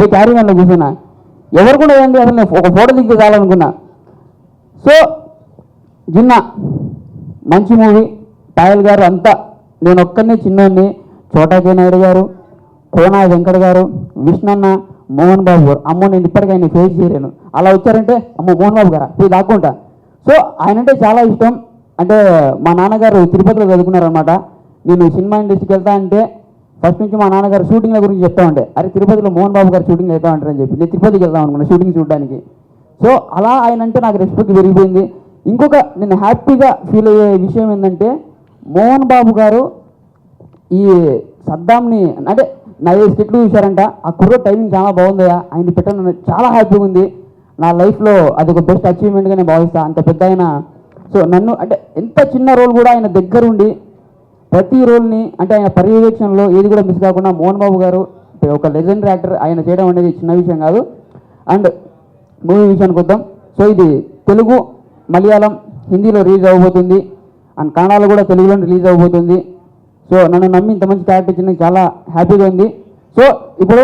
పోయి క్యారీ వ్యాన్లో కూర్చున్నా. ఎవరు కూడా ఏంటి అసలు నేను ఒక ఫోటో దిగితే చాలనుకున్నా. సో జిన్నా మంచి మూవీ. పాయల్ గారు అంతా, నేను ఒక్కరినే చిన్నోడిని. చోటాకే నాయుడు గారు, కోనా వెంకట గారు, విష్ణన్న, మోహన్ బాబు గారు. అమ్మో నేను ఇప్పటికీ ఆయన ఫేస్ చేయలేను. అలా వచ్చారంటే అమ్మో మోహన్ బాబు గారా పోయి దాక్కుంటా. సో ఆయన అంటే చాలా ఇష్టం. అంటే మా నాన్నగారు తిరుపతిలో చదువుకున్నారనమాట. నేను సినిమా ఇండస్ట్రీకి వెళ్తా అంటే ఫస్ట్ నుంచి మా నాన్నగారు షూటింగ్ల గురించి చెప్తా ఉంటే, అరే తిరుపతిలో మోహన్ బాబు గారు షూటింగ్ అవుతా ఉంటారని చెప్పి నేను తిరుపతికి వెళ్దాం అనుకున్నా షూటింగ్ చూడడానికి. సో అలా ఆయన అంటే నాకు రెస్పెక్ట్ పెరిగిపోయింది. ఇంకొక నేను హ్యాపీగా ఫీల్ అయ్యే విషయం ఏంటంటే, మోహన్ బాబు గారు ఈ సద్దాంని అంటే నా స్కిట్లు చూశారంట. ఆ కుర్ర టైమింగ్ చాలా బాగుందయా, ఆయన పెట్టడం చాలా హ్యాపీగా ఉంది. నా లైఫ్లో అది ఒక బెస్ట్ అచీవ్మెంట్గా నేను భావిస్తాను. అంత పెద్ద ఆయన. సో నన్ను అంటే ఎంత చిన్న రోల్ కూడా ఆయన దగ్గరుండి ప్రతి రోల్ని అంటే ఆయన పర్యవేక్షణలో ఏది కూడా మిస్ కాకుండా మోహన్ బాబు గారు ఒక లెజెండరీ యాక్టర్ ఆయన చేయడం అనేది చిన్న విషయం కాదు. అండ్ మూవీ విషయానికి వద్దాం. సో ఇది తెలుగు, మలయాళం, హిందీలో రిలీజ్ అవ్వబోతుంది. అండ్ కన్నడలో కూడా తెలుగులో రిలీజ్ అవ్వబోతుంది. సో నన్ను నమ్మి ఇంత మంచి క్యారెక్టర్ ఇచ్చిన చాలా హ్యాపీగా ఉంది. సో ఇప్పుడు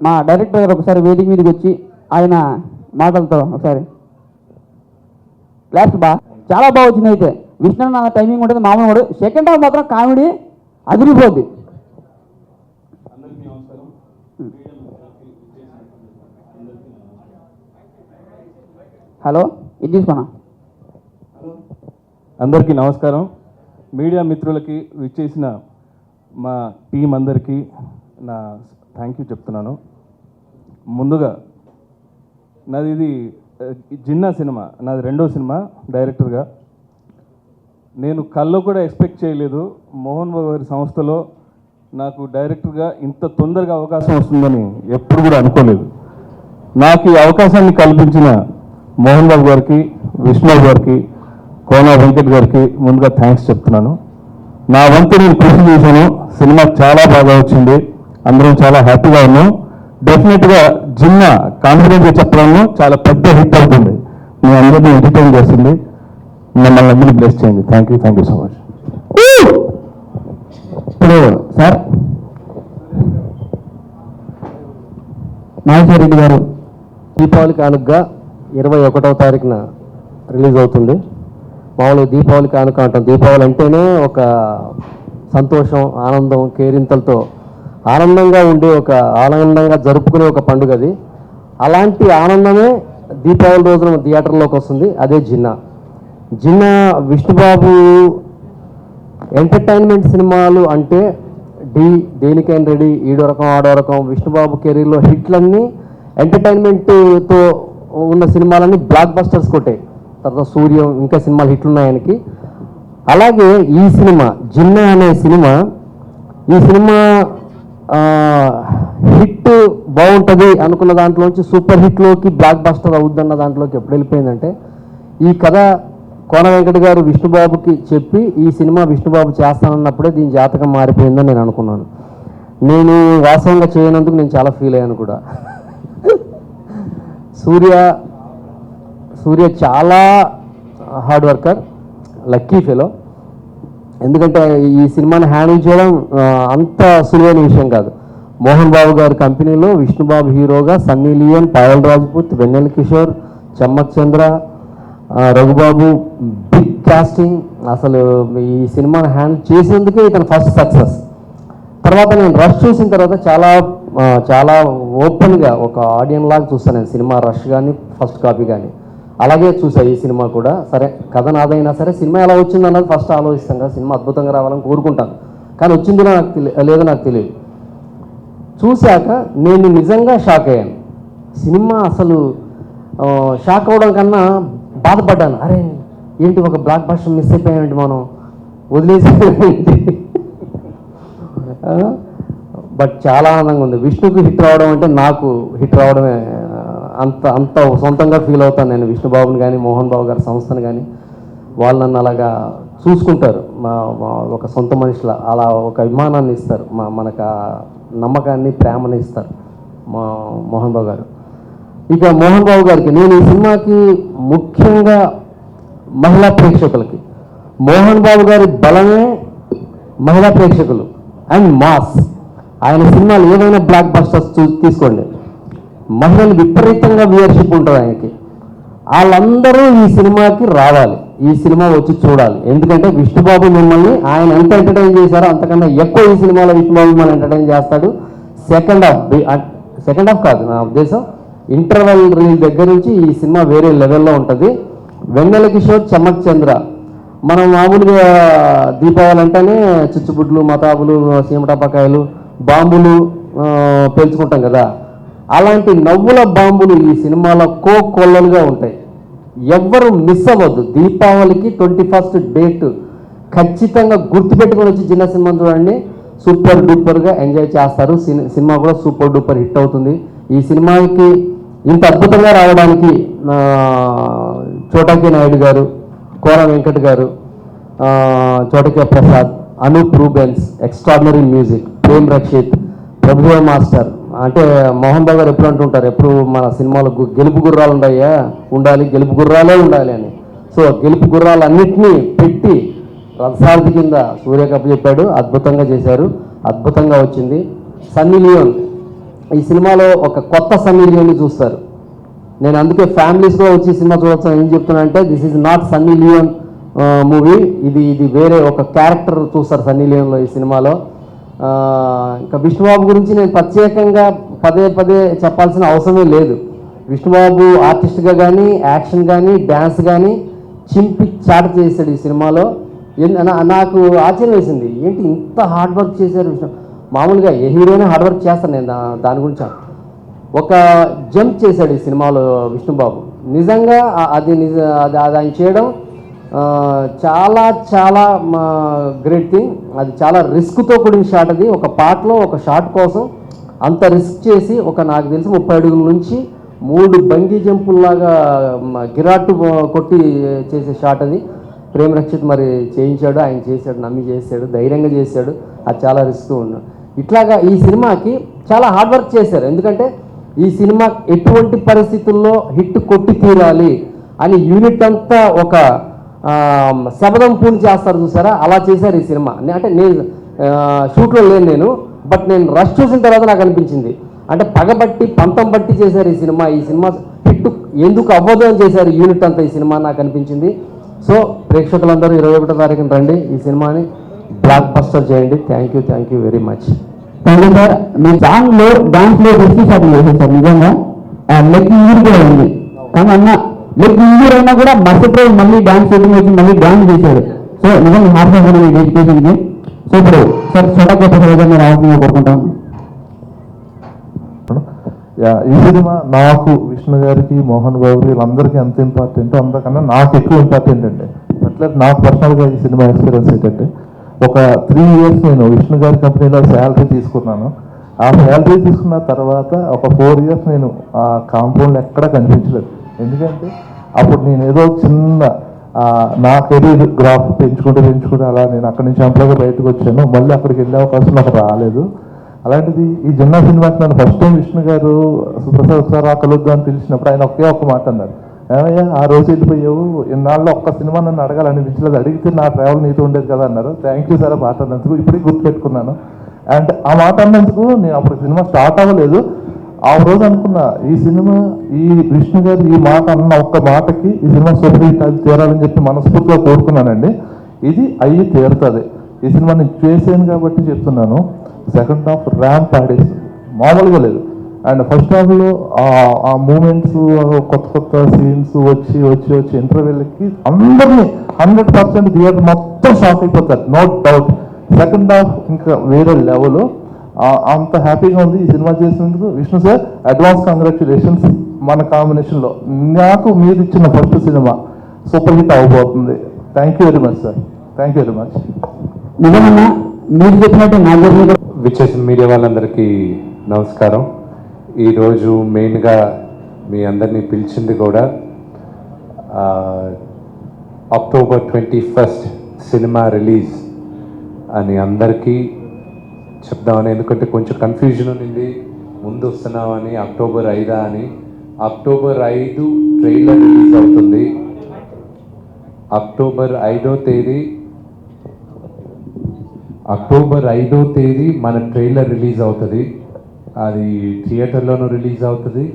మా డైరెక్టర్ గారు ఒకసారి వేదిక మీదకి వచ్చి ఆయన మాటలతో ఒకసారి క్లాస్ చాలా బాగా వచ్చింది. అయితే విష్ణు నా టైమింగ్ ఉంటుంది మామూలు కూడా. సెకండ్ హాఫ్ మాత్రం కామెడీ అదిరిపోద్ది. హలో ఇది తీసుకున్నా. అందరికీ నమస్కారం. మీడియా మిత్రులకి విచ్చేసిన మా టీం అందరికీ నా థ్యాంక్ యూ చెప్తున్నాను. ముందుగా నాది ఇది జిన్నా సినిమా, నాది 2వ సినిమా డైరెక్టర్గా. నేను కల్లో కూడా ఎక్స్పెక్ట్ చేయలేదు మోహన్ బాబు గారి సంస్థలో నాకు డైరెక్టర్గా ఇంత తొందరగా అవకాశం వస్తుందని ఎప్పుడు కూడా అనుకోలేదు. నాకు ఈ అవకాశాన్ని కల్పించిన మోహన్ బాబు గారికి, విష్ణు గారికి, కోనా వెంకట్ గారికి ముందుగా థ్యాంక్స్ చెప్తున్నాను. నా వంతు నేను కృషి చేశాను. సినిమా చాలా బాగా వచ్చింది. అందరం చాలా హ్యాపీగా ఉన్నాం. డెఫినెట్గా జిన్నా కాన్ఫిడెంట్గా చెప్పడంలో చాలా పెద్ద హిట్ అవుతుంది. మీ అందరినీ ఎంటర్టైన్ చేస్తుంది. మిమ్మల్ని అందరినీ బ్లెస్ చేయండి. Thank you so much. ఇప్పుడు సార్ నాగేశ్వర రెడ్డి గారు దీపావళి కానుకగా 21వ తారీఖున రిలీజ్ అవుతుంది. మామూలుగా దీపావళి కానుక అంటాం. దీపావళి అంటేనే ఒక సంతోషం, ఆనందం, కేరింతలతో ఆనందంగా ఉండే ఆనందంగా జరుపుకునే ఒక పండుగ అది. అలాంటి ఆనందమే దీపావళి రోజున థియేటర్లోకి వస్తుంది. అదే జిన్నా. విష్ణుబాబు ఎంటర్టైన్మెంట్ సినిమాలు అంటే దేనికైనా రెడీ, ఈడో రకం ఆడో రకం. విష్ణుబాబు కెరీర్లో హిట్లన్నీ ఎంటర్టైన్మెంట్తో ఉన్న సినిమాలన్నీ బ్లాక్ బస్టర్స్ కొట్టాయి. తర్వాత సూర్యం, ఇంకా సినిమాలు హిట్లు ఉన్నాయి ఆయనకి. అలాగే ఈ సినిమా జిన్నా అనే సినిమా, ఈ సినిమా హిట్ బాగుంటుంది అనుకున్న దాంట్లోంచి సూపర్ హిట్లోకి బ్లాక్ బస్టర్ అవుద్దన్న దాంట్లోకి ఎప్పుడు వెళ్ళిపోయిందంటే, ఈ కథ కోన వెంకట గారు విష్ణుబాబుకి చెప్పి ఈ సినిమా విష్ణుబాబు చేస్తానన్నప్పుడే దీని జాతకం మారిపోయిందని నేను అనుకున్నాను. నేను వాస్తవంగా చేయనందుకు నేను చాలా ఫీల్ అయ్యాను కూడా. సూర్య చాలా హార్డ్ వర్కర్, లక్కీ ఫెలో. ఎందుకంటే ఈ సినిమాని హ్యాండిల్ చేయడం అంత సులువైన విషయం కాదు. మోహన్ బాబు గారి కంపెనీలో విష్ణుబాబు హీరోగా, సన్నీ లియోన్, పాయల్ రాజ్పూత్, వెన్నెల కిషోర్, చమ్మక్ చంద్ర, రఘుబాబు, బిగ్ కాస్టింగ్. అసలు ఈ సినిమాని హ్యాండిల్ చేసేందుకే ఇతను ఫస్ట్ సక్సెస్. తర్వాత నేను రష్ చూసిన తర్వాత చాలా ఓపెన్గా ఒక ఆడియన్ లాగా చూస్తాను నేను సినిమా. రష్ కానీ ఫస్ట్ కాపీ కానీ అలాగే చూసాను ఈ సినిమా కూడా. సరే కథ నాదైనా సరే సినిమా ఎలా వచ్చింది అన్నది ఫస్ట్ ఆలోచిస్తాను కదా. సినిమా అద్భుతంగా రావాలని కోరుకుంటాను, కానీ వచ్చిందో లేదో నాకు తెలియదు. చూశాక నేను నిజంగా షాక్ అయ్యాను. సినిమా అసలు షాక్ అవ్వడం కన్నా బాధపడ్డాను. అరే ఏంటి ఒక బ్లాక్ బస్టర్ మిస్ అయిపోయామంటే మనం వదిలేసి. బట్ చాలా ఆనందంగా ఉంది. విష్ణుకి హిట్ రావడం అంటే నాకు హిట్ రావడమే అంత సొంతంగా ఫీల్ అవుతాను నేను. విష్ణుబాబుని కానీ, మోహన్ బాబు గారి సంస్థను కానీ, వాళ్ళు నన్ను అలాగా చూసుకుంటారు. ఒక సొంత మనిషిలా అలా ఒక అభిమానాన్ని ఇస్తారు, మనకు ఆ నమ్మకాన్ని, ప్రేమని ఇస్తారు మోహన్ బాబు గారు. ఇక మోహన్ బాబు గారికి నేను ఈ సినిమాకి ముఖ్యంగా మహిళా ప్రేక్షకులకి, మోహన్ బాబు గారి బలమే మహిళా ప్రేక్షకులు అండ్ మాస్. ఆయన సినిమాలు ఏదైనా బ్లాక్ బస్టర్స్ తీసుకోండి, మహిళలు విపరీతంగా వ్యూయర్షిప్ ఉంటుంది ఆయనకి. వాళ్ళందరూ ఈ సినిమాకి రావాలి, ఈ సినిమా వచ్చి చూడాలి. ఎందుకంటే విష్ణుబాబు మిమ్మల్ని ఆయన ఎంత ఎంటర్టైన్ చేశారో అంతకన్నా ఎక్కువ ఈ సినిమాలో విష్ణుబాబు మిమ్మల్ని ఎంటర్టైన్ చేస్తాడు. సెకండ్ హాఫ్ కాదు నా ఉద్దేశం, ఇంటర్వెల్ రీల్ దగ్గర నుంచి ఈ సినిమా వేరే లెవెల్లో ఉంటుంది. వెన్నెల కిషోర్, చమ్మక్ చంద్ర, మనం మామూలుగా దీపావళి అంటేనే చిచ్చుబుడ్లు, మతాబులు, సీమటపకాయలు, బాంబులు పేల్చుకుంటాం కదా, అలాంటి నవ్వుల బాంబులు ఈ సినిమాలో కోకొల్లలుగా ఉంటాయి. ఎవ్వరు మిస్ అవ్వద్దు. దీపావళికి 21st డేట్ ఖచ్చితంగా గుర్తుపెట్టుకొని వచ్చి చిన్న సినిమా చూడండి, సూపర్ డూపర్గా ఎంజాయ్ చేస్తారు. సినిమా కూడా సూపర్ డూపర్ హిట్ అవుతుంది. ఈ సినిమాకి ఇంత అద్భుతంగా రావడానికి చోటాకి నాయుడు గారు, కోర వెంకట్ గారు, Chota K Prasad, Anup Rubens, extraordinary music, Prem Rakshit, Prabhudeva master. అంటే మోహన్ బాబు గారు ఎప్పుడు అంటుంటారు, ఎప్పుడు మన సినిమాలో గెలుపు గుర్రాలు ఉండాలి, గెలుపు గుర్రాలే ఉండాలి అని. సో గెలుపు గుర్రాలన్నింటినీ పెట్టి రథసారథి కింద సూర్యకప్పు చెప్పాడు. అద్భుతంగా చేశారు, అద్భుతంగా వచ్చింది. సన్నీ లియోన్ ఈ సినిమాలో ఒక కొత్త సన్నీ లియోన్ని చూస్తారు. నేను అందుకే ఫ్యామిలీస్లో వచ్చి సినిమా చూడొచ్చు ఏం చెప్తున్నా అంటే, this is not Sunny Leone movie, ఇది వేరే ఒక క్యారెక్టర్ చూస్తారు సన్నీ లియోన్లో ఈ సినిమాలో. ఇంకా విష్ణుబాబు గురించి నేను ప్రత్యేకంగా పదే చెప్పాల్సిన అవసరమే లేదు. విష్ణుబాబు ఆర్టిస్ట్గా కానీ, యాక్షన్ కానీ, డ్యాన్స్ కానీ చింపి చాట చేశాడు ఈ సినిమాలో. నాకు ఆశ్చర్యం వేసింది, ఏంటి ఇంత హార్డ్ వర్క్ చేశారు విష్ణు. మామూలుగా ఏ హీరోనే హార్డ్ వర్క్ చేస్తాను నేను దాని గురించి. ఒక జంప్ చేశాడు ఈ సినిమాలో విష్ణుబాబు. నిజంగా అది ఆయన చేయడం చాలా చాలా గ్రేట్ థింగ్. అది చాలా రిస్క్తో కూడిన షాట్. అది ఒక పాటలో ఒక షాట్ కోసం అంత రిస్క్ చేసి నాకు తెలిసి 30 అడుగుల నుంచి 3 బంగీ జంపుల్లాగా గిరాటు కొట్టి చేసే షాట్ అది. ప్రేమ్ రక్షిత్ మరి చేయించాడు, ఆయన చేశాడు, నమ్మి చేశాడు, ధైర్యంగా చేశాడు. అది చాలా రిస్క్ ఉన్నాడు. ఇట్లాగా ఈ సినిమాకి చాలా హార్డ్ వర్క్ చేశారు. ఎందుకంటే ఈ సినిమా ఎటువంటి పరిస్థితుల్లో హిట్ కొట్టి తీరాలి అని యూనిట్ అంతా ఒక శబదం పూర్తి చేస్తారు చూసారా, అలా చేశారు ఈ సినిమా. అంటే నేను షూట్లో లేను నేను, బట్ నేను రష్ చూసిన తర్వాత నాకు అనిపించింది, అంటే పగబట్టి పంతం బట్టి చేశారు ఈ సినిమా. ఈ సినిమా హిట్ ఎందుకు అవ్వదు అని చేశారు యూనిట్ అంతా ఈ సినిమా నాకు అనిపించింది. సో ప్రేక్షకులందరూ 21వ తారీఖున రండి, ఈ సినిమాని బ్లాక్ బస్టర్ చేయండి. Thank you very much. Thank you sir. మీ సాంగ్లో డాన్స్లో రిస్కీ షాట్ చేసేసారు నిజంగా. లెగ్ ఇంజూరీ కూడా ఉంది, కానీ అన్న లెగ్ ఇంజూరీ అయినా కూడా మరుసటి రోజు మళ్ళీ డాన్స్ షూటింగ్ వచ్చి మళ్ళీ డాన్స్ చేశాడు. సో నిజంగా హార్ట్ ఈ డెడికేషన్కి. సో ఇప్పుడు సార్ చోటకే ప్రసాద్ రావాల్సిందిగా కోరుకుంటాం. ఈ సినిమా నాకు, విష్ణు గారికి, మోహన్ బాబు వీళ్ళందరికీ ఎంత ఇంపార్టెంట్, అంతకన్నా నాకు ఎక్కువ ఇంపార్టెంట్ అండి. అట్లా నాకు పర్సనల్గా ఈ సినిమా ఎక్స్పీరియన్స్ ఏంటంటే, ఒక 3 years నేను విష్ణు గారి కంపెనీలో శాలరీ తీసుకున్నాను. ఆ శాలరీ తీసుకున్న తర్వాత ఒక 4 years నేను ఆ కాంపౌండ్ ఎక్కడా కనిపించలేదు. ఎందుకంటే అప్పుడు నేను ఏదో చిన్న నా కెరీర్ గ్రాఫ్ పెంచుకుంటూ అలా నేను అక్కడి నుంచి ఎంప్లాయ్గా బయటకు వచ్చాను. మళ్ళీ అక్కడికి వెళ్ళే అవకాశం నాకు రాలేదు. అలాంటిది ఈ జిన్నా సినిమాకి నన్ను ఫస్ట్ టైం విష్ణు గారు సుప్రసాద్ సార్ కలుద్దాం అని పిలిచినప్పుడు ఆయన ఒక్క మాట అన్నారు, ఏమయ్యా ఆ రోజు వెళ్ళిపోయావు, ఇన్నాళ్ళు ఒక్క సినిమా నన్ను అడగాలనిపించలేదు, అడిగితే నా ట్రావెల్ నీతో ఉండేది కదా అన్నారు. థ్యాంక్ యూ సార్ ఆ మాట అన్నందుకు, ఇప్పుడే గుర్తుపెట్టుకున్నాను. అండ్ ఆ మాట అన్నందుకు నేను అప్పుడు సినిమా స్టార్ట్ అవ్వలేదు. ఆ రోజు అనుకున్నా, ఈ సినిమా ఈ విష్ణు గారు ఈ మాట అన్న ఒక్క మాటకి ఈ సినిమా సూపర్ హిట్ అది తీరాలని చెప్పి మనస్ఫూర్తిగా కోరుకున్నానండి. ఇది అయ్యి తీరుతుంది. ఈ సినిమా నేను చేసాను కాబట్టి చెప్తున్నాను. సెకండ్ హాఫ్ ర్యాంప్ ఆడేసి మామూలుగా లేదు. అండ్ ఫస్ట్ హాఫ్లో ఆ మూమెంట్స్, కొత్త సీన్స్ వచ్చి ఇంటర్వెల్కి అందరినీ 100% థియేటర్ మొత్తం షాక్ అయిపోతారు, నో డౌట్. సెకండ్ హాఫ్ ఇంకా వేరే లెవెల్. అంత హ్యాపీగా ఉంది ఈ సినిమా చేసినందుకు. Vishnu sir advance congratulations. మన కాంబినేషన్లో నాకు మీరు ఇచ్చిన ఫస్ట్ సినిమా సూపర్ హిట్ అవ్వబోతుంది. Thank you very much sir, thank you very much. నిజమన్నా మీరు చెప్పినట్టు నా జర్నీ విచ్చేసిన మీడియా వాళ్ళందరికీ నమస్కారం. ఈరోజు మెయిన్గా మీ అందరినీ పిలిచింది కూడా October 21st సినిమా రిలీజ్ అని అందరికీ చెప్దామని. ఎందుకంటే కొంచెం కన్ఫ్యూజన్ ఉంది, ముందు వస్తున్నామని, October 5 అని. October 5 ట్రైలర్ రిలీజ్ అవుతుంది. October 5వ తేదీ మన ట్రైలర్ రిలీజ్ అవుతుంది. అది థియేటర్లోనూ రిలీజ్ అవుతుంది,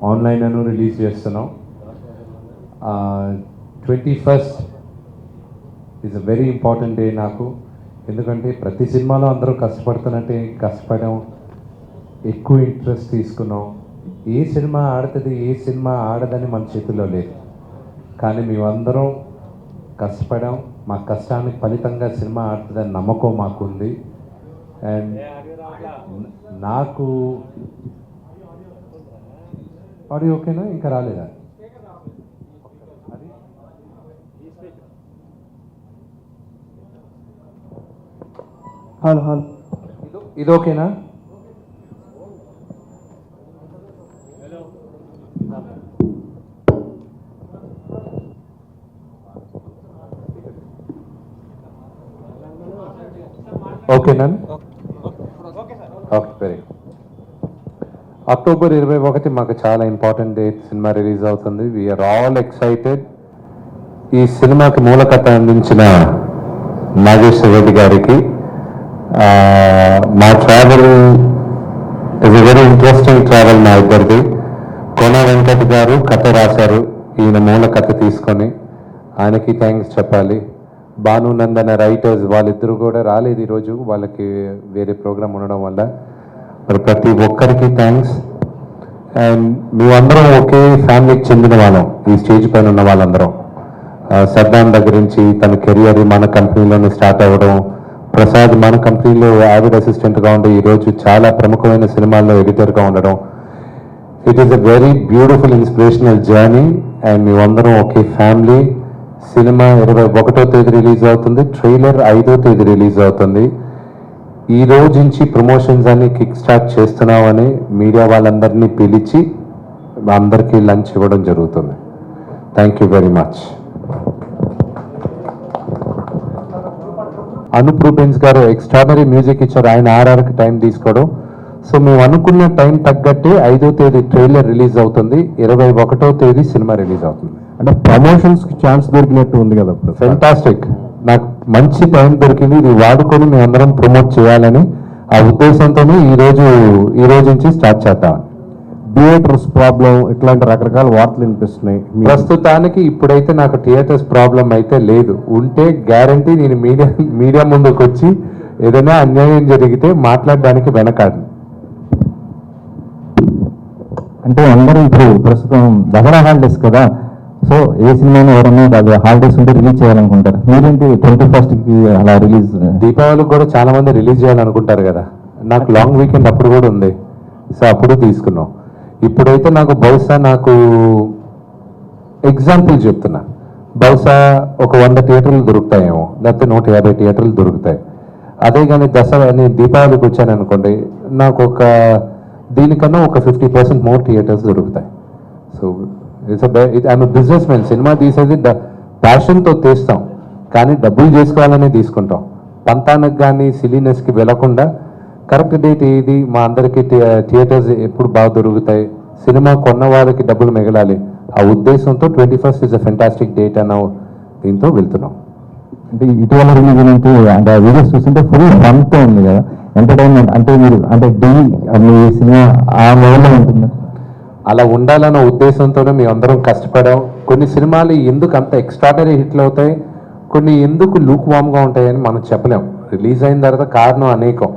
ఆన్లైన్లోనూ రిలీజ్ చేస్తున్నాం. 21st is a very important day నాకు. ఎందుకంటే ప్రతి సినిమాలో అందరూ కష్టపడుతున్నట్టే కష్టపడడం, ఎక్కువ ఇంట్రెస్ట్ తీసుకున్నాం. ఏ సినిమా ఆడుతుంది ఏ సినిమా ఆడదని మన చేతుల్లో లేదు, కానీ మేమందరం కష్టపడాం. మా కష్టానికి ఫలితంగా సినిమా ఆడుతుందని నమ్మకం మాకుంది. అండ్ నాకు ఆడియో ఓకేనా, ఇంకా రాలేదా? హలో ఇది ఓకేనా? ఓకేనా? Okay, very good. అక్టోబర్ 21 మాకు చాలా ఇంపార్టెంట్ డేట్. సినిమా రిలీజ్ అవుతుంది. We are all excited. ఈ సినిమాకి మూల కథ అందించిన నాగేశ్వర రెడ్డి గారికి మా travel is a very interesting travel మా ఇద్దరిది. కోన వెంకట్ గారు కథ రాశారు, ఈయన మూల కథ తీసుకొని ఆయనకి థ్యాంక్స్ చెప్పాలి. భాను నందన రైటర్స్ వాళ్ళిద్దరూ కూడా రాలేదు ఈరోజు, వాళ్ళకి వేరే ప్రోగ్రామ్ ఉండడం వల్ల. మరి ప్రతి ఒక్కరికి థ్యాంక్స్. అండ్ మేమందరం ఒకే ఫ్యామిలీకి చెందిన వాళ్ళం, ఈ స్టేజ్ పైన ఉన్న వాళ్ళందరం. సద్దాం దగ్గర నుంచి తన కెరియర్ మన కంపెనీలోనే స్టార్ట్ అవ్వడం, ప్రసాద్ మన కంపెనీలో యావిడ్ అసిస్టెంట్గా ఉండి ఈరోజు చాలా ప్రముఖమైన సినిమాల్లో ఎడిటర్గా ఉండడం. It is a very beautiful inspirational journey. And మేమందరం ఒకే ఫ్యామిలీ. సినిమా 21వ తేదీ రిలీజ్ అవుతుంది, ట్రైలర్ 5వ తేదీ రిలీజ్ అవుతుంది. ఈ రోజు నుంచి ప్రమోషన్స్ అన్ని కిక్ స్టార్ట్ చేస్తున్నామని మీడియా వాళ్ళందరినీ పిలిచి అందరికీ లంచ్ ఇవ్వడం జరుగుతుంది. Thank you very much. Anoop Rubens గారు ఎక్స్ట్రాడనరీ మ్యూజిక్ ఇచ్చారు, ఆయన ఆర్ఆర్కి టైం తీసుకోవడం. సో మేము అనుకున్న టైం తగ్గట్టే 5వ తేదీ ట్రైలర్ రిలీజ్ అవుతుంది, 21వ తేదీ సినిమా రిలీజ్ అవుతుంది. అంటే ప్రమోషన్స్కి ఛాన్స్ దొరికినట్టు ఉంది కదా. ఫెంటాస్టిక్. నాకు మంచి టైం దొరికింది, ఇది వాడుకొని మేము అందరం ప్రమోట్ చేయాలని ఆ ఉద్దేశంతోనే ఈ రోజు నుంచి స్టార్ట్ చేద్దాం. థియేటర్స్ ప్రాబ్లం ఇట్లాంటి రకరకాల వార్తలు వినిపిస్తున్నాయి. ప్రస్తుతానికి ఇప్పుడైతే నాకు థియేటర్స్ ప్రాబ్లం అయితే లేదు. ఉంటే గ్యారంటీ నేను మీడియా ముందుకు వచ్చి ఏదైనా అన్యాయం జరిగితే మాట్లాడడానికి వెనకాడు. అంటే అందరూ ఇప్పుడు ప్రస్తుతం దసరా హాలిడేస్ కదా, సో ఏ సినిమాని ఎవరన్నా హాలిడేస్ ఉంటే రిలీజ్ చేయాలనుకుంటారు. మీరేంటి 21st అలా రిలీజ్? దీపావళికి కూడా చాలా మంది రిలీజ్ చేయాలనుకుంటారు కదా. నాకు లాంగ్ వీకెండ్ అప్పుడు కూడా ఉంది, సో అప్పుడు తీసుకున్నాం. ఇప్పుడైతే నాకు ఎగ్జాంపుల్ చెప్తున్నా, బహుశా ఒక 100 థియేటర్లు దొరుకుతాయేమో, లేకపోతే 150 థియేటర్లు దొరుకుతాయి. అదే కానీ దీపావళికి వచ్చాను అనుకోండి, నాకు దీనికన్నా ఒక 50% మోర్ థియేటర్స్ దొరుకుతాయి. So I'm business man. Cinema తీసేది ప్యాషన్తో తీస్తాం, కానీ డబ్బులు చేసుకోవాలనే తీసుకుంటాం. పంతానికి కానీ సిలీనెస్కి వెళ్లకుండా కరెక్ట్ డేట్ ఏది, మా అందరికీ థియేటర్స్ ఎప్పుడు బాగా దొరుకుతాయి, సినిమా కొన్న వాళ్ళకి డబ్బులు మిగలాలి, ఆ ఉద్దేశంతో 21st is a fantastic date అన్న దీంతో వెళ్తున్నాం. అంటే ఇటీవల రిలీజ్ అంటే ఆ వీడియోస్ చూస్తుంటే ఫుల్ ఫన్తో ఉంది కదా, ఎంటర్టైన్మెంట్. అంటే మీరు అంటే డైలీ మీ సినిమా ఆ లెవెల్లో ఉంటుంది. అలా ఉండాలన్న ఉద్దేశంతోనే మేము అందరం కష్టపడాం. కొన్ని సినిమాలు ఎందుకు అంత ఎక్స్ట్రాడనరీ హిట్లు అవుతాయి, కొన్ని ఎందుకు లూక్ వామ్గా ఉంటాయని మనం చెప్పలేం. రిలీజ్ అయిన తర్వాత కారణం అనేకం.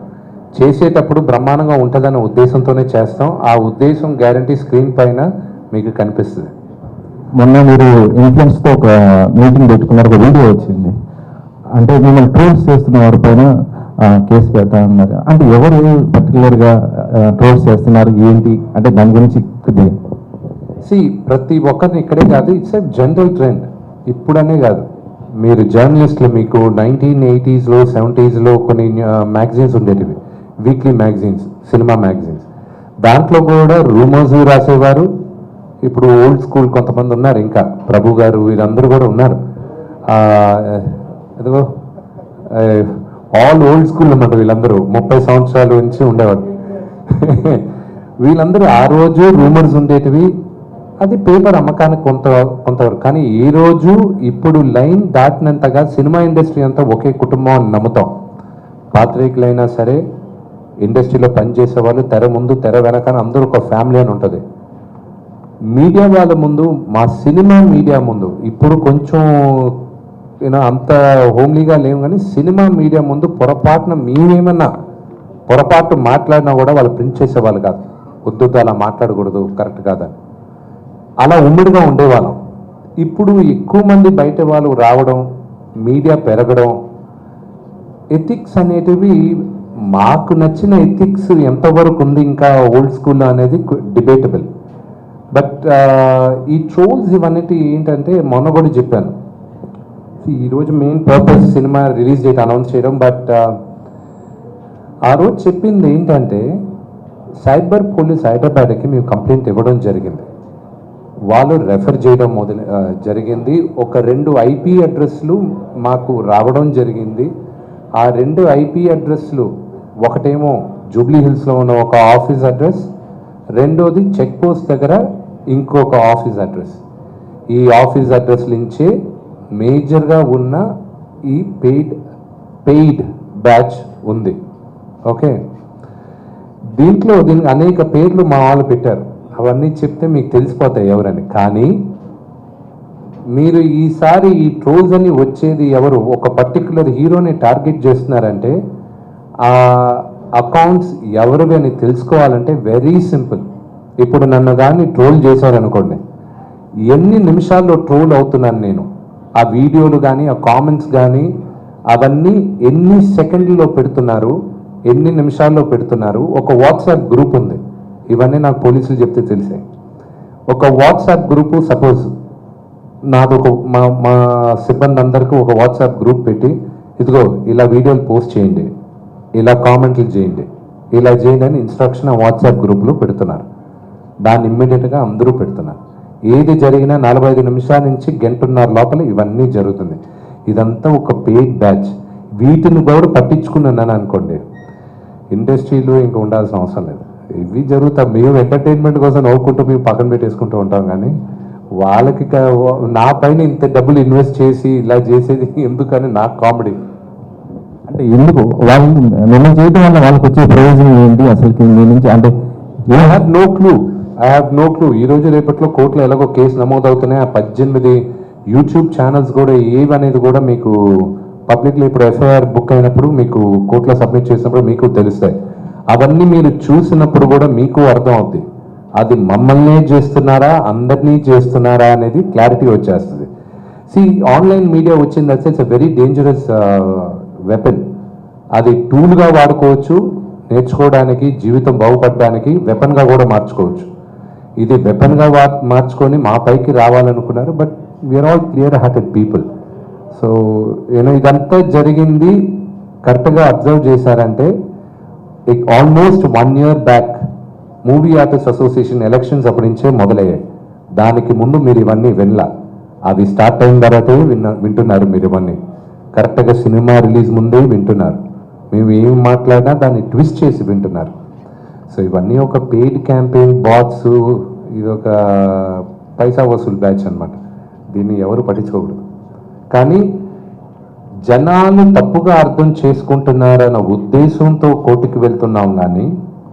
చేసేటప్పుడు బ్రహ్మాండంగా ఉంటుందన్న ఉద్దేశంతోనే చేస్తాం. ఆ ఉద్దేశం గ్యారంటీ స్క్రీన్ పైన మీకు కనిపిస్తుంది. మొన్న మీరు ఇన్ఫ్లుయెన్స్తో ఒక మీటింగ్ పెట్టుకున్నారు, ఒక వీడియో వచ్చింది. అంటే మిమ్మల్ని ట్రోల్స్ చేస్తున్న వారి పైన కేసు పెడతా ఉన్నారు. అంటే ఎవరు పర్టికులర్గా ట్రోల్స్ చేస్తున్నారు ఏంటి అంటే దాని గురించి ప్రతి ఒక్కరిని ఇక్కడే కాదు, ఇట్స్ ఎ జనరల్ ట్రెండ్. ఇప్పుడనే కాదు, మీరు జర్నలిస్టులు, మీకు 1980s, 70s కొన్ని మ్యాగజైన్స్ ఉండేటివి, వీక్లీ మ్యాగజైన్స్, సినిమా మ్యాగజైన్స్. దాంట్లో కూడా రూమర్స్ రాసేవారు. ఇప్పుడు ఓల్డ్ స్కూల్ కొంతమంది ఉన్నారు, ఇంకా ప్రభు గారు వీళ్ళందరూ కూడా ఉన్నారు. ఎదుగో ఆల్ ఓల్డ్ స్కూల్ అన్నమాట. వీళ్ళందరూ 30 సంవత్సరాల నుంచి ఉండేవారు. వీళ్ళందరూ ఆ రోజు రూమర్స్ ఉండేటివి, అది పేపర్ అమ్మకానికి కొంతవరకు. కానీ ఈ రోజు ఇప్పుడు లైన్ దాటినంతగా సినిమా ఇండస్ట్రీ అంతా ఒకే కుటుంబం అని నమ్ముతాం. పాత్రికులైనా సరే, ఇండస్ట్రీలో పనిచేసే వాళ్ళు తెర ముందు తెర వెనకాల అందరూ ఒక ఫ్యామిలీ అని ఉంటుంది. మీడియా వాళ్ళ ముందు, మా సినిమా మీడియా ముందు ఇప్పుడు కొంచెం అంత హోమ్లీగా లేవు, కానీ సినిమా మీడియా ముందు పొరపాటున మేమేమన్నా పొరపాటు మాట్లాడినా కూడా వాళ్ళు ప్రింట్ చేసేవాళ్ళు కాదు. వద్దు అలా మాట్లాడకూడదు, కరెక్ట్ కాదని. అలా ఉమ్మడిగా ఉండేవాళ్ళం. ఇప్పుడు ఎక్కువ మంది బయట వాళ్ళు రావడం, మీడియా పెరగడం, ఎథిక్స్ అనేటివి మాకు నచ్చిన ఎథిక్స్ ఎంతవరకు ఉంది ఇంకా ఓల్డ్ స్కూల్లో అనేది డిబేటబుల్. బట్ ఈ ట్రోల్స్ ఇవన్నీ ఏంటంటే మొన్న కూడా చెప్పాను, ఈరోజు main purpose cinema release date announce చేయడం. బట్ ఆ రోజు చెప్పింది ఏంటంటే సైబర్ పోలీస్ హైదరాబాద్కి మేము కంప్లైంట్ ఇవ్వడం జరిగింది. వాళ్ళు రెఫర్ చేయడం జరిగింది. ఒక 2 IP అడ్రస్లు మాకు రావడం జరిగింది. ఆ 2 IP అడ్రస్లు, ఒకటేమో జూబ్లీ హిల్స్లో ఉన్న ఒక ఆఫీస్ అడ్రస్, రెండోది చెక్ పోస్ట్ దగ్గర ఇంకొక ఆఫీస్ అడ్రస్. ఈ ఆఫీస్ అడ్రస్ నుంచే మేజర్గా ఉన్న ఈ పెయిడ్ బ్యాచ్ ఉంది. ఓకే, దీనికి అనేక పేర్లు మా వాళ్ళు పెట్టారు. అవన్నీ చెప్తే మీకు తెలిసిపోతాయి ఎవరని. కానీ మీరు ఈసారి ఈ ట్రోల్స్ అని వచ్చేది ఎవరు, ఒక పర్టికులర్ హీరోని టార్గెట్ చేస్తున్నారంటే ఆ అకౌంట్స్ ఎవరివి అని తెలుసుకోవాలంటే వెరీ సింపుల్. ఇప్పుడు నన్ను కానీ ట్రోల్ చేశారనుకోండి, ఎన్ని నిమిషాల్లో ట్రోల్ అవుతున్నాను నేను, ఆ వీడియోలు కానీ ఆ కామెంట్స్ కానీ అవన్నీ ఎన్ని సెకండ్లలో పెడుతున్నారు, ఎన్ని నిమిషాల్లో పెడుతున్నారు. ఒక వాట్సాప్ గ్రూప్ ఉంది, ఇవన్నీ నాకు పోలీసులు చెప్తే తెలిసాయి. ఒక వాట్సాప్ గ్రూపు, సపోజ్ నాదొక మా సిబ్బంది అందరికీ ఒక వాట్సాప్ గ్రూప్ పెట్టి, ఇదిగో ఇలా వీడియోలు పోస్ట్ చేయండి, ఇలా కామెంట్లు చేయండి, ఇలా చేయండి అని ఇన్స్ట్రక్షన్ ఆ వాట్సాప్ గ్రూప్లో పెడుతున్నారు. దాన్ని ఇమ్మీడియట్గా అందరూ పెడుతున్నారు. ఏది జరిగినా 45 నిమిషాల నుంచి గంటన్నర లోపల ఇవన్నీ జరుగుతుంది. ఇదంతా ఒక పెయిడ్ బ్యాచ్. వీటిని కూడా పట్టించుకున్నాను అనుకోండి, ఇండస్ట్రీలో ఇంకా ఉండాల్సిన అవసరం లేదు. ఇవి జరుగుతాయి. మేము ఎంటర్టైన్మెంట్ కోసం నవ్వుకుంటూ మేము పక్కన పెట్టేసుకుంటూ ఉంటాం, కానీ వాళ్ళకి నా పైన ఇంత డబ్బులు ఇన్వెస్ట్ చేసి ఇలా చేసేది ఎందుకని నాకు కామెడీ. అంటే ఎందుకు వాళ్ళు మిమ్మల్ని చేయడం వల్ల వాళ్ళకి వచ్చే ప్రయోజనం ఏంటి అసలుకి మీ నుంచి? అంటే ఐ హ్యావ్ నో క్లూ. ఈరోజు రేపట్లో కోర్టులో ఎలాగో కేసు నమోదవుతున్నాయి. ఆ 18 యూట్యూబ్ ఛానల్స్ కూడా ఏవనేది కూడా మీకు పబ్లిక్లో ఇప్పుడు FIR బుక్ అయినప్పుడు మీకు కోర్టులో సబ్మిట్ చేసినప్పుడు మీకు తెలుస్తాయి. అవన్నీ మీరు చూసినప్పుడు కూడా మీకు అర్థం అవుతుంది అది మమ్మల్ని చేస్తున్నారా అందరినీ చేస్తున్నారా అనేది క్లారిటీ వచ్చేస్తుంది. ఆన్లైన్ మీడియా వచ్చింది అంటే it's a very dangerous weapon. అది టూల్గా వాడుకోవచ్చు, నేర్చుకోవడానికి, జీవితం బాగుపడడానికి వెపన్గా కూడా మార్చుకోవచ్చు. ఇది వెపన్గా మార్చుకొని మా పైకి రావాలనుకున్నారు. But we are all clear hearted people. So ఇదంతా జరిగింది కరెక్ట్గా అబ్జర్వ్ చేశారంటే almost 1 year back movie artist association elections అప్పటి నుంచే మొదలయ్యాయి. దానికి ముందు మీరు ఇవన్నీ వినలా. అవి స్టార్ట్ అయిన తర్వాతే వింటున్నారు మీరు ఇవన్నీ. కరెక్ట్గా సినిమా రిలీజ్ ముందే వింటున్నారు. మేము ఏం మాట్లాడినా దాన్ని ట్విస్ట్ చేసి వింటున్నారు. సో ఇవన్నీ ఒక పెయిడ్ క్యాంపెయిన్, బాట్స్, ఇది ఒక పైసా వసూలు బ్యాచ్ అనమాట. దీన్ని ఎవరు పట్టించుకోకూడదు. కానీ జనాలు తప్పుగా అర్థం చేసుకుంటున్నారన్న ఉద్దేశంతో కోర్టుకి వెళ్తున్నాం, కానీ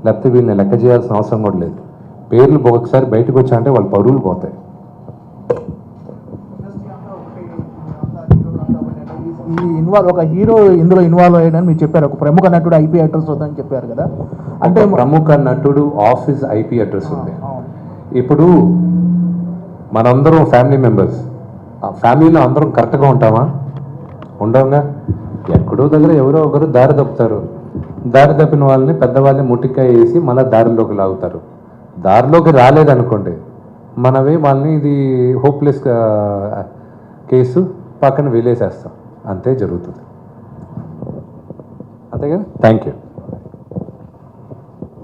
లేకపోతే వీళ్ళని లెక్క చేయాల్సిన అవసరం కూడా లేదు. పేర్లు ఒకసారి బయటకు వచ్చాయంటే వాళ్ళ పరువులు పోతాయి. ఒక హీరో ఇందులో ఇన్వాల్వ్ అయ్యాడని మీరు చెప్పారు. ఒక ప్రముఖ నటుడు IP అడ్రస్ వద్దని చెప్పారు కదా. అంటే ప్రముఖ నటుడు ఆఫీస్ IP అడ్రస్ ఉంది. ఇప్పుడు మనందరం ఫ్యామిలీ మెంబర్స్, ఆ ఫ్యామిలీలో అందరం కరెక్ట్గా ఉంటామా? ఉండవుగా. ఎక్కడో దగ్గర ఎవరో ఒకరు దారి తప్పుతారు. దారి తప్పిన వాళ్ళని పెద్దవాళ్ళని ముట్టికాయ వేసి మళ్ళీ దారిలోకి లాగుతారు. దారిలోకి రాలేదనుకోండి, మనమే వాళ్ళని ఇది హోప్లెస్ కేసు పక్కన వేలేసేస్తాం. అంతే జరుగుతుంది. అంతే కదా. Thank you.